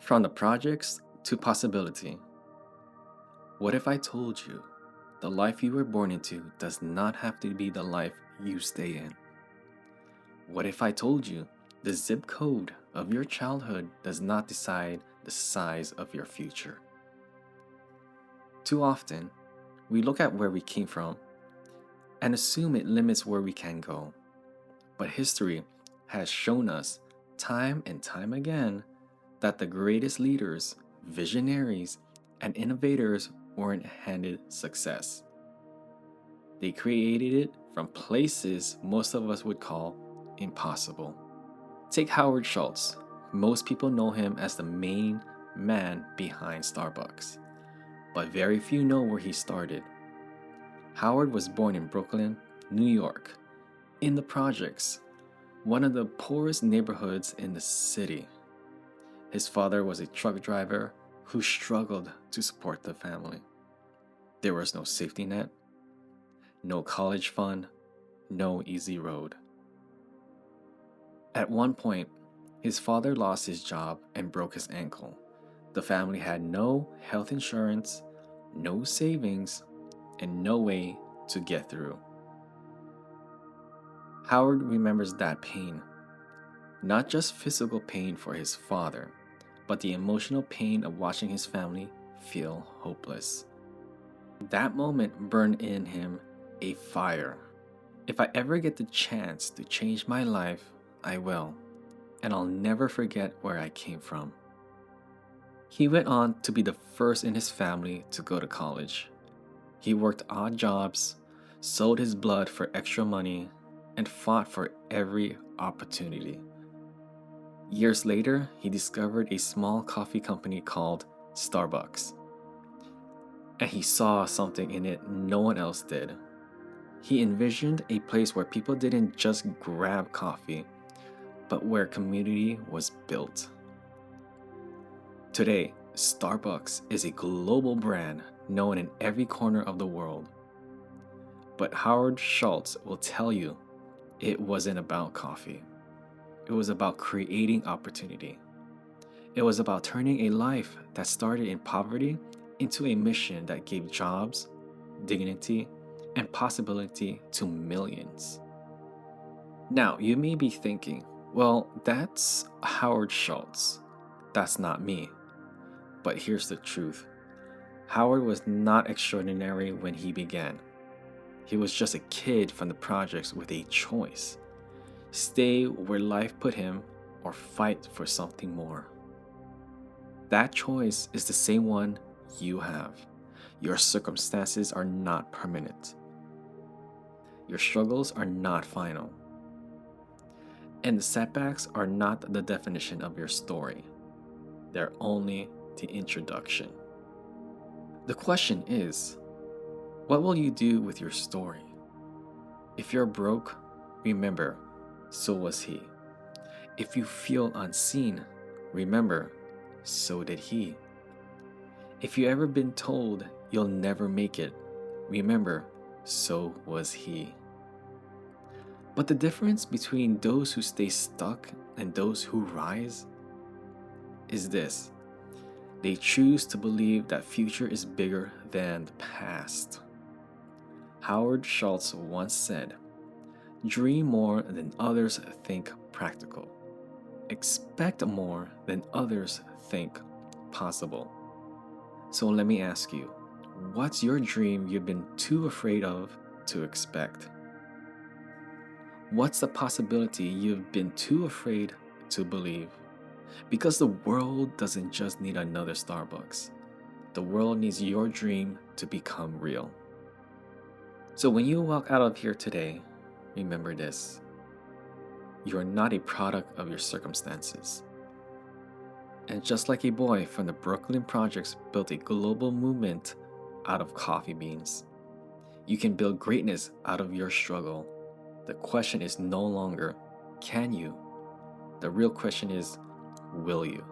From the projects to possibility. What if I told you the life you were born into does not have to be the life you stay in? What if I told you the zip code of your childhood does not decide the size of your future? Too often, we look at where we came from and assume it limits where we can go. But history has shown us time and time again that the greatest leaders, visionaries, and innovators weren't handed success. They created it from places most of us would call impossible. Take Howard Schultz. Most people know him as the main man behind Starbucks, but very few know where he started. Howard was born in Brooklyn, New York, in the projects, one of the poorest neighborhoods in the city. His father was a truck driver who struggled to support the family. There was no safety net, no college fund, no easy road. At one point, his father lost his job and broke his ankle. The family had no health insurance, no savings, and no way to get through. Howard remembers that pain, not just physical pain for his father, but the emotional pain of watching his family feel hopeless. That moment burned in him a fire. If I ever get the chance to change my life, I will, and I'll never forget where I came from. He went on to be the first in his family to go to college. He worked odd jobs, sold his blood for extra money, and fought for every opportunity. Years later, he discovered a small coffee company called Starbucks. And he saw something in it no one else did. He envisioned a place where people didn't just grab coffee, but where community was built. Today, Starbucks is a global brand known in every corner of the world. But Howard Schultz will tell you it wasn't about coffee. It was about creating opportunity. It was about turning a life that started in poverty into a mission that gave jobs, dignity, and possibility to millions. Now, you may be thinking, well, that's Howard Schultz. That's not me. But here's the truth. Howard was not extraordinary when he began. He was just a kid from the projects with a choice. Stay where life put him or fight for something more. That choice is the same one you have. Your circumstances are not permanent. Your struggles are not final. And the setbacks are not the definition of your story. They're only the introduction. The question is, what will you do with your story? If you're broke, remember, so was he. If you feel unseen, remember, so did he. If you ever been told you'll never make it, remember, so was he. But the difference between those who stay stuck and those who rise is this. They choose to believe that future is bigger than the past. Howard Schultz once said, "Dream more than others think practical. Expect more than others think possible." So let me ask you, what's your dream you've been too afraid of to expect? What's the possibility you've been too afraid to believe? Because the world doesn't just need another Starbucks. The world needs your dream to become real. So when you walk out of here today, remember this. You are not a product of your circumstances. And just like a boy from the Brooklyn projects built a global movement out of coffee beans, you can build greatness out of your struggle. The question is no longer, can you? The real question is, will you?